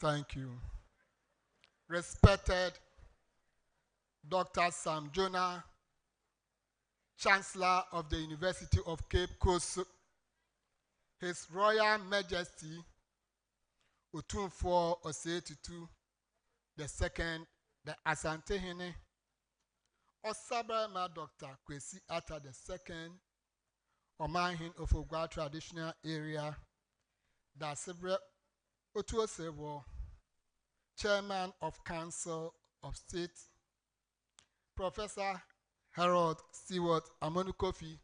Thank you. Respected Dr. Sam Jonah, Chancellor of the University of Cape Coast, His Royal Majesty Otumfuo Osei-Tutu II, the Asantehene, Osabrama Dr. Kwesi Atta II, Omanhin of Ogwa Traditional Area, Dasibre Otuosewo, Chairman of Council of State, Professor Harold Stewart Amonukofi,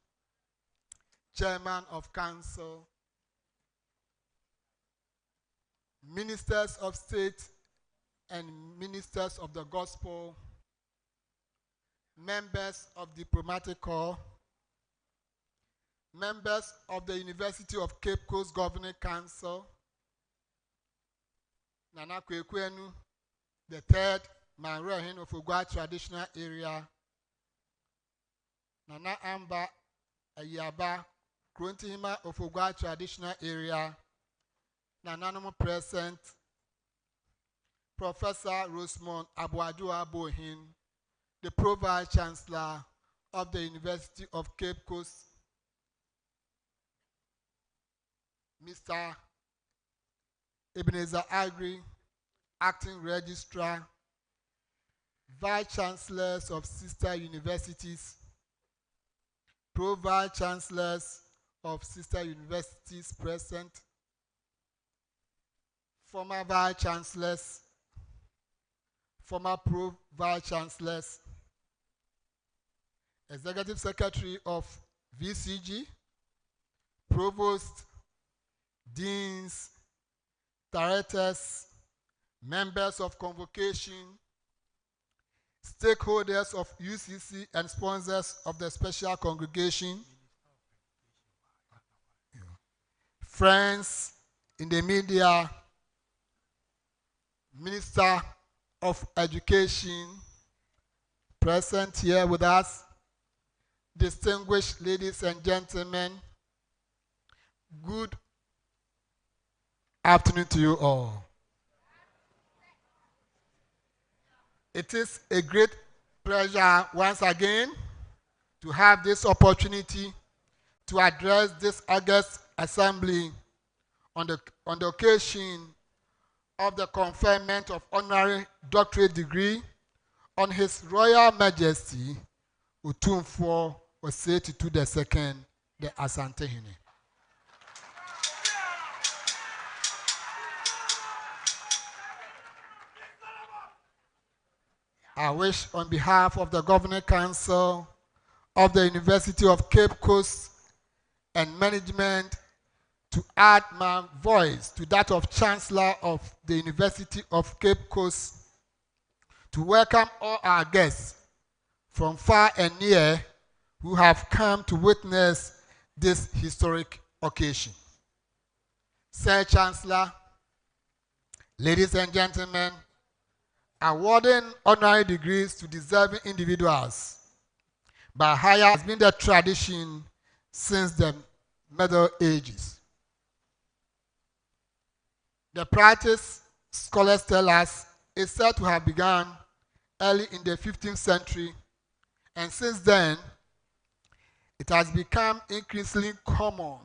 Chairman of Council, Ministers of State and Ministers of the Gospel, members of Diplomatic Corps, members of the University of Cape Coast Governing Council, Nana Kwekwenu, the third Manrehin of Ogwa Traditional Area, Nana Amba Ayaba, Kruntihima of Ogwa Traditional Area, Nananomo Present, Professor Rosemont Abuadua Bohin, the Pro-Vice Chancellor of the University of Cape Coast, Mr. Ebenezer Agri, Acting Registrar, Vice Chancellors of Sister Universities, Pro-Vice Chancellors of Sister Universities present, former Vice Chancellors, former Pro-Vice Chancellors, Executive Secretary of VCG, Provost, Deans, Directors, members of Convocation, stakeholders of UCC and sponsors of the Special Congregation, friends in the media, Minister of Education, present here with us, distinguished ladies and gentlemen, good afternoon to you all. It is a great pleasure once again to have this opportunity to address this August Assembly on the occasion of the conferment of honorary doctorate degree on His Royal Majesty Otumfuo Osei-Tutu II, the Asantehene. I wish on behalf of the Governing Council of the University of Cape Coast and management to add my voice to that of Chancellor of the University of Cape Coast to welcome all our guests from far and near who have come to witness this historic occasion. Sir Chancellor, ladies and gentlemen, awarding honorary degrees to deserving individuals by hire has been the tradition since the Middle Ages. The practice, scholars tell us, is said to have begun early in the 15th century, and since then, it has become increasingly common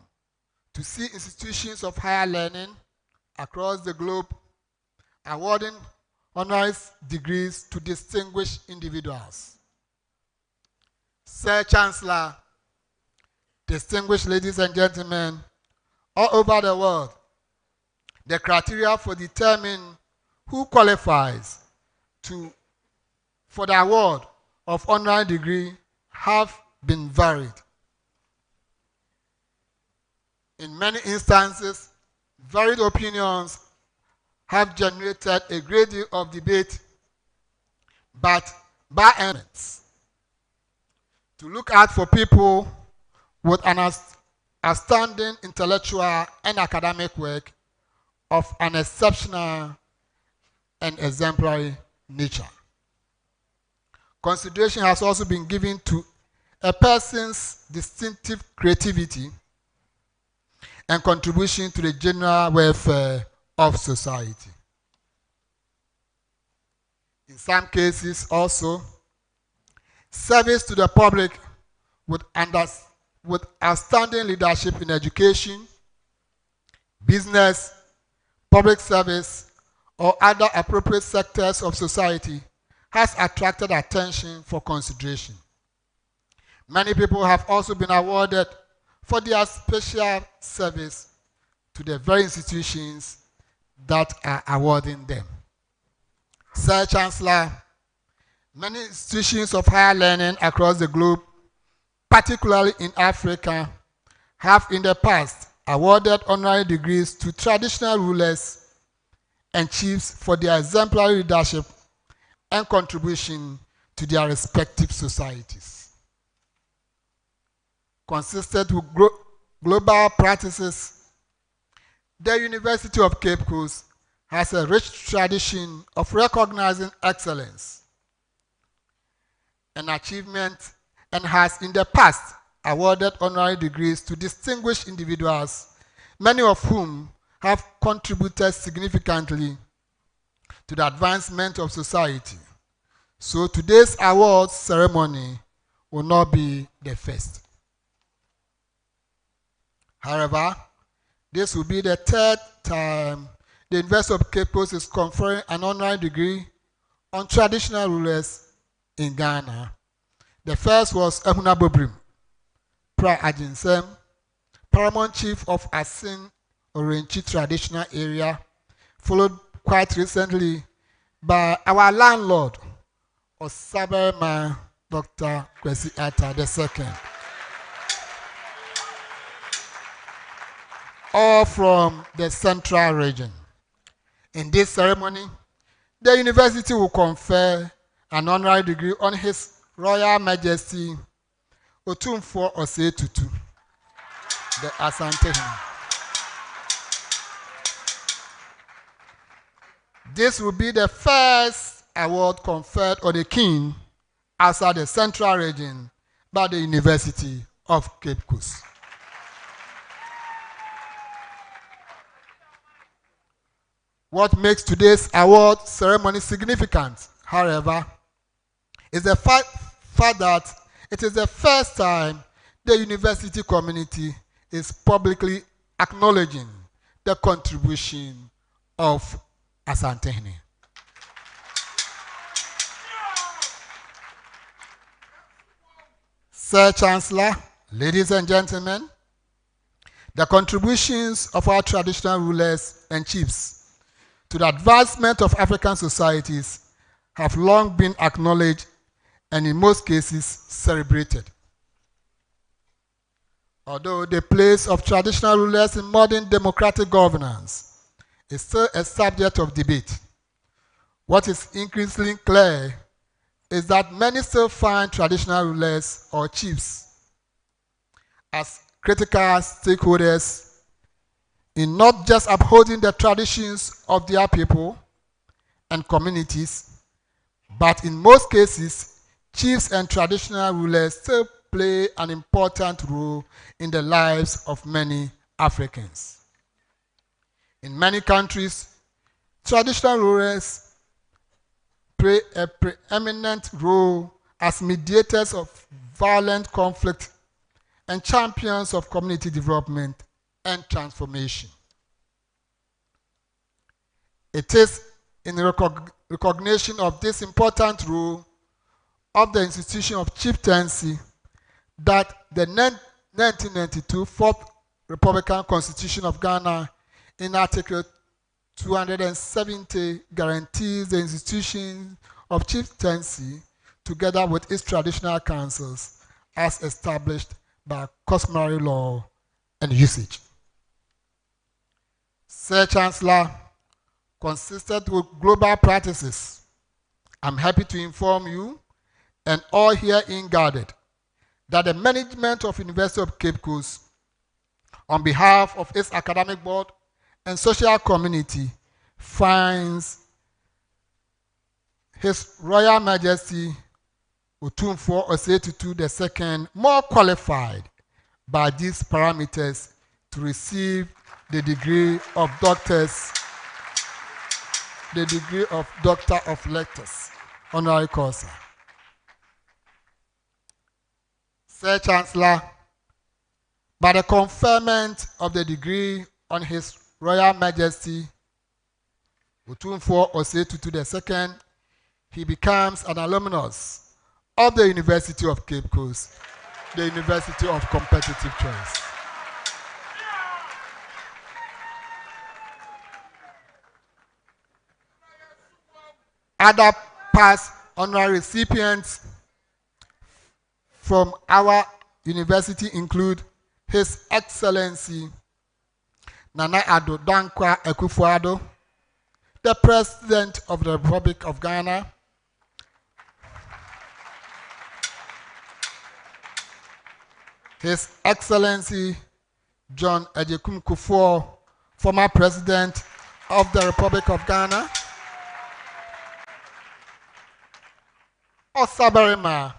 to see institutions of higher learning across the globe awarding honorary degrees to distinguished individuals. Sir Chancellor, distinguished ladies and gentlemen, all over the world, the criteria for determining who qualifies for the award of honorary degree have been varied. In many instances, varied opinions have generated a great deal of debate, but by elements to look out for people with an outstanding intellectual and academic work of an exceptional and exemplary nature. Consideration has also been given to a person's distinctive creativity and contribution to the general welfare of society. In some cases also, service to the public with outstanding leadership in education, business, public service, or other appropriate sectors of society has attracted attention for consideration. Many people have also been awarded for their special service to the very institutions that are awarding them. Sir Chancellor, many institutions of higher learning across the globe, particularly in Africa, have in the past awarded honorary degrees to traditional rulers and chiefs for their exemplary leadership and contribution to their respective societies. Consistent with global practices, the University of Cape Coast has a rich tradition of recognizing excellence and achievement, and has in the past awarded honorary degrees to distinguished individuals, many of whom have contributed significantly to the advancement of society. So today's awards ceremony will not be the first. However, this will be the third time the University of Cape Coast is conferring an honorary degree on traditional rulers in Ghana. The first was Ehuna Bobrim, Pra Ajinsem, Paramount Chief of Asin Orenchi Traditional Area, followed quite recently by our landlord, Osaberma Dr. Kwesi Atta II. All from the central region. In this ceremony, the university will confer an honorary degree on His Royal Majesty Otumfuo Tutu, the Asantehene. This will be the first award conferred on a king outside the central region by the University of Cape Coast. What makes today's award ceremony significant, however, is the fact that it is the first time the university community is publicly acknowledging the contribution of Asantehene. Sir Chancellor, ladies and gentlemen, the contributions of our traditional rulers and chiefs to the advancement of African societies have long been acknowledged and in most cases celebrated. Although the place of traditional rulers in modern democratic governance is still a subject of debate, what is increasingly clear is that many still find traditional rulers or chiefs as critical stakeholders in not just upholding the traditions of their people and communities, but in most cases, chiefs and traditional rulers still play an important role in the lives of many Africans. In many countries, traditional rulers play a preeminent role as mediators of violent conflict and champions of community development and transformation. It is in recognition of this important role of the institution of chieftaincy that the 1992 Fourth Republican Constitution of Ghana in Article 270 guarantees the institution of chieftaincy together with its traditional councils as established by customary law and usage. Sir Chancellor, consistent with global practices, I'm happy to inform you and all herein gathered that the management of University of Cape Coast, on behalf of its academic board and social community, finds His Royal Majesty Otumfuo Tutu II more qualified by these parameters to receive the degree of Doctor of Letters. honorary causa. Sir Chancellor, by the conferment of the degree on His Royal Majesty Otumfuo Osetutu II, he becomes an alumnus of the University of Cape Coast, the University of Competitive Choice. Other past honorary recipients from our university include His Excellency Nana Addo Dankwa Akufo-Addo, the President of the Republic of Ghana, His Excellency John Agyekum Kufuor, former President of the Republic of Ghana, Osabarima,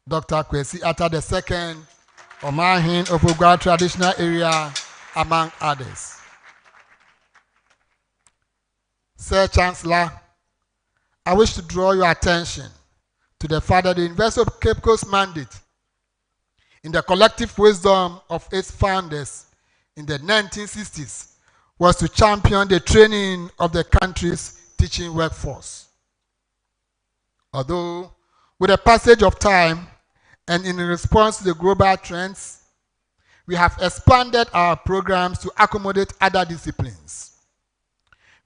Dr. Kwesi Atta II, Omahin of Ogwa Traditional Area, among others. Sir Chancellor, I wish to draw your attention to the fact that the University of Cape Coast mandate, in the collective wisdom of its founders in the 1960s, was to champion the training of the country's teaching workforce. Although, with the passage of time and in response to the global trends, we have expanded our programs to accommodate other disciplines.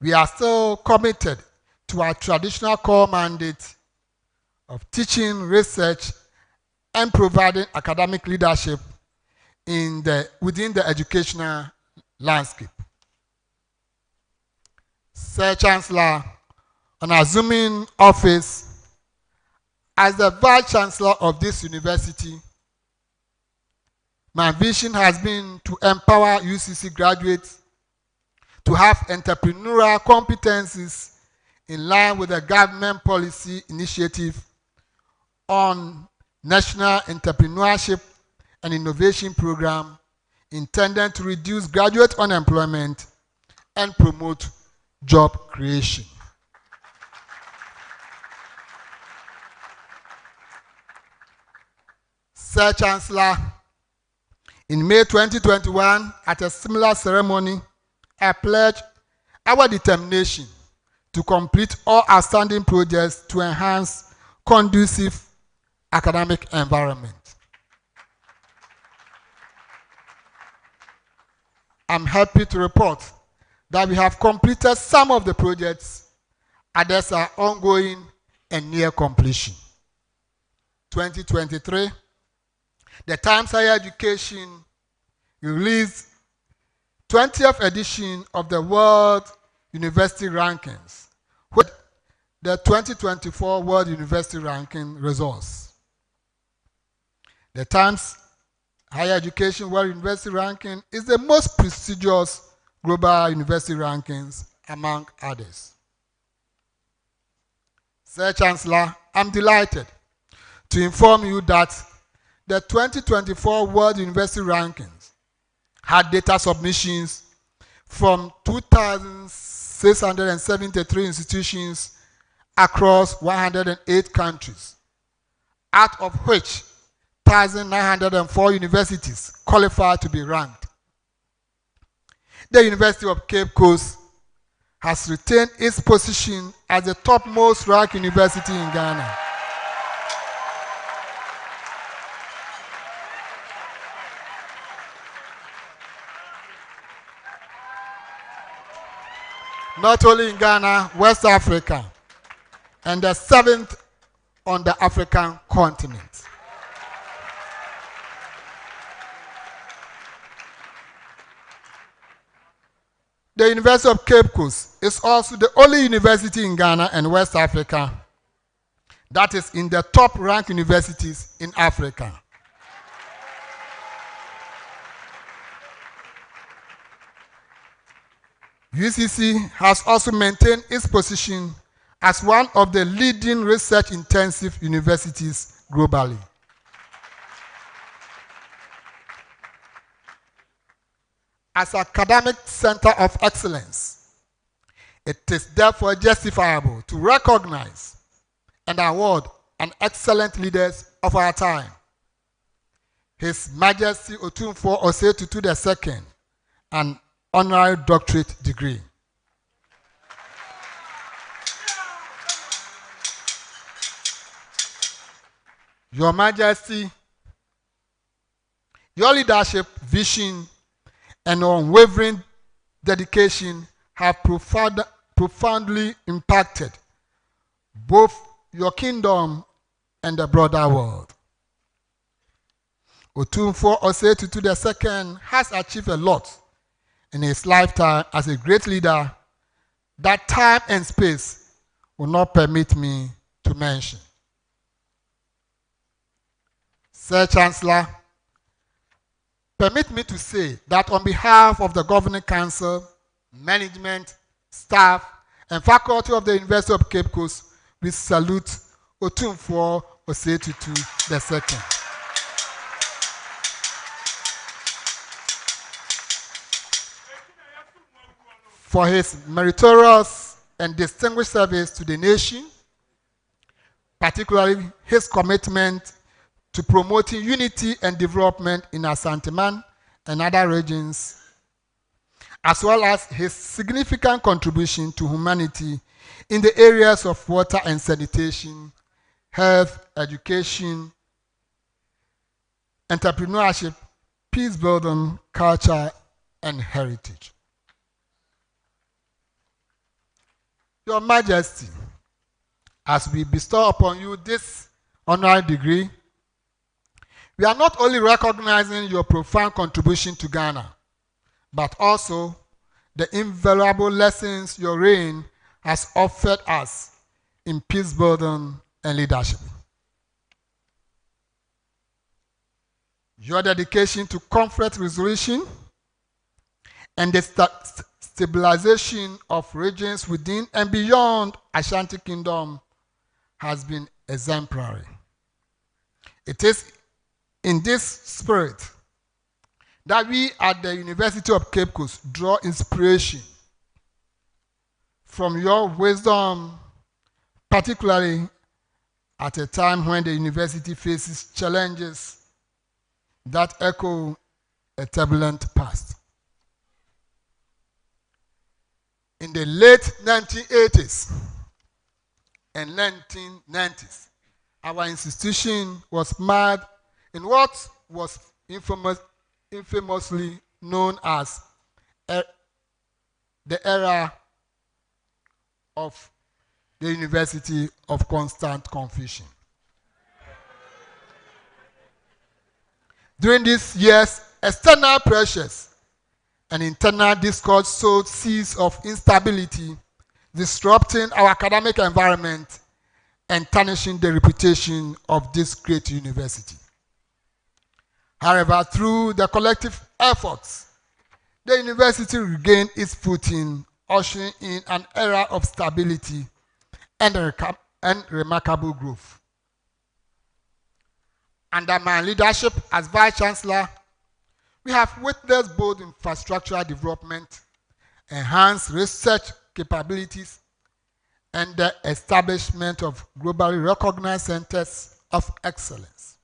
We are still committed to our traditional core mandate of teaching, research, and providing academic leadership within the educational landscape. Sir Chancellor, on assuming office as the Vice Chancellor of this university, my vision has been to empower UCC graduates to have entrepreneurial competencies in line with the government policy initiative on National Entrepreneurship and Innovation Program intended to reduce graduate unemployment and promote job creation. Sir Chancellor, in May 2021, at a similar ceremony, I pledged our determination to complete all outstanding projects to enhance conducive academic environment. I'm happy to report that we have completed some of the projects, others are ongoing and near completion. 2023, the Times Higher Education released 20th edition of the World University Rankings, with the 2024 World University Ranking results. The Times Higher Education World University Ranking is the most prestigious global university rankings among others. Sir Chancellor, I'm delighted to inform you that the 2024 World University Rankings had data submissions from 2,673 institutions across 108 countries, out of which 1,904 universities qualified to be ranked. The University of Cape Coast has retained its position as the topmost ranked university in Ghana. Not only in Ghana, West Africa, and the 7th on the African continent. The University of Cape Coast is also the only university in Ghana and West Africa that is in the top ranked universities in Africa. UCC has also maintained its position as one of the leading research-intensive universities globally. As an academic center of excellence, it is therefore justifiable to recognize and award an excellent leaders of our time, His Majesty Otumfuo Osei-Tutu II, an honorary doctorate degree. Your Majesty, your leadership, vision, and unwavering dedication have profoundly impacted both your kingdom and the broader world. Otumfuo Osei-Tutu II has achieved a lot in his lifetime as a great leader that time and space will not permit me to mention. Sir Chancellor, permit me to say that on behalf of the Governing Council, management, staff, and faculty of the University of Cape Coast, we salute Otumfuo Osei-Tutu II. For his meritorious and distinguished service to the nation, particularly his commitment to promoting unity and development in Asante-Man and other regions, as well as his significant contribution to humanity in the areas of water and sanitation, health, education, entrepreneurship, peace building, culture, and heritage. Your Majesty, as we bestow upon you this honorary degree, we are not only recognizing your profound contribution to Ghana, but also the invaluable lessons your reign has offered us in peace building and leadership. Your dedication to conflict resolution and the stabilization of regions within and beyond Ashanti Kingdom has been exemplary. It is in this spirit that we at the University of Cape Coast draw inspiration from your wisdom, particularly at a time when the university faces challenges that echo a turbulent past. In the late 1980s and 1990s, our institution was marred in what was infamously known as the era of the University of Constant Confusion. During these years, external pressures and internal discord sowed seeds of instability, disrupting our academic environment and tarnishing the reputation of this great university. However, through the collective efforts, the university regained its footing, ushering in an era of stability and remarkable growth. Under my leadership as Vice Chancellor, we have witnessed both infrastructural development, enhanced research capabilities, and the establishment of globally recognized centers of excellence.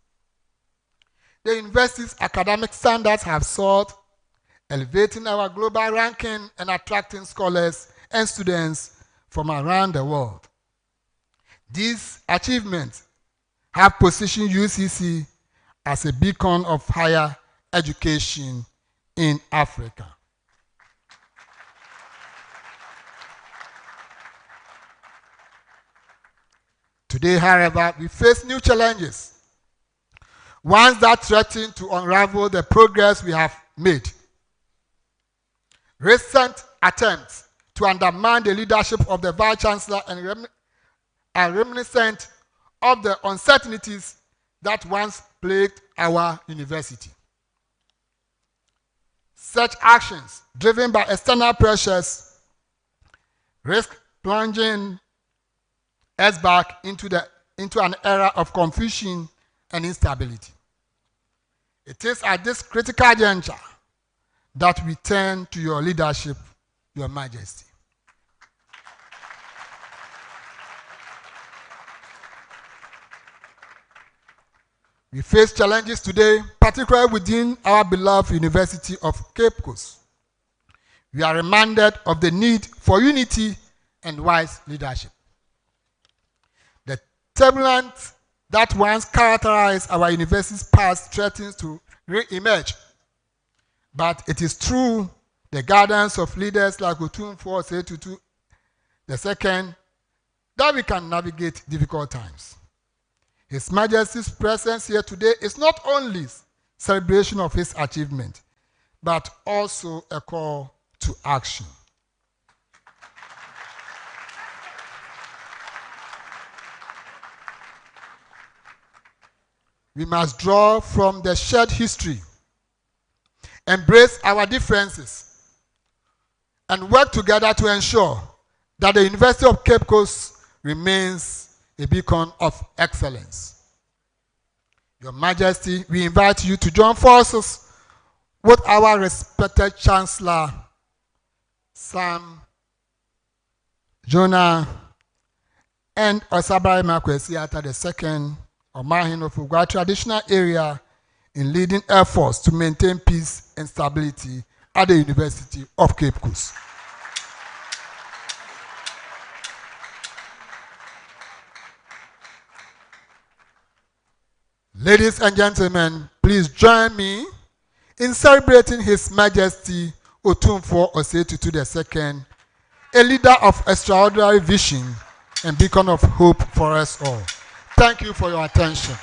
The university's academic standards have soared, elevating our global ranking and attracting scholars and students from around the world. These achievements have positioned UCC as a beacon of higher education in Africa. Today, however, we face new challenges, ones that threaten to unravel the progress we have made. Recent attempts to undermine the leadership of the Vice Chancellor are reminiscent of the uncertainties that once plagued our university. Such actions, driven by external pressures, risk plunging us back into an era of confusion and instability. It is at this critical juncture that we turn to your leadership, Your Majesty. We face challenges today, particularly within our beloved University of Cape Coast. We are reminded of the need for unity and wise leadership. The turbulence that once characterized our university's past threatens to re-emerge. But it is through the guidance of leaders like Otumfuo II that we can navigate difficult times. His Majesty's presence here today is not only celebration of his achievement, but also a call to action. We must draw from the shared history, embrace our differences, and work together to ensure that the University of Cape Coast remains a beacon of excellence. Your Majesty, we invite you to join forces with our respected Chancellor, Sam Jonah, and Osabari Makwesi Ata II, Omahin of Ugwa traditional area, in leading efforts to maintain peace and stability at the University of Cape Coast. Ladies and gentlemen, please join me in celebrating His Majesty Otumfuo II, a leader of extraordinary vision and beacon of hope for us all. Thank you for your attention.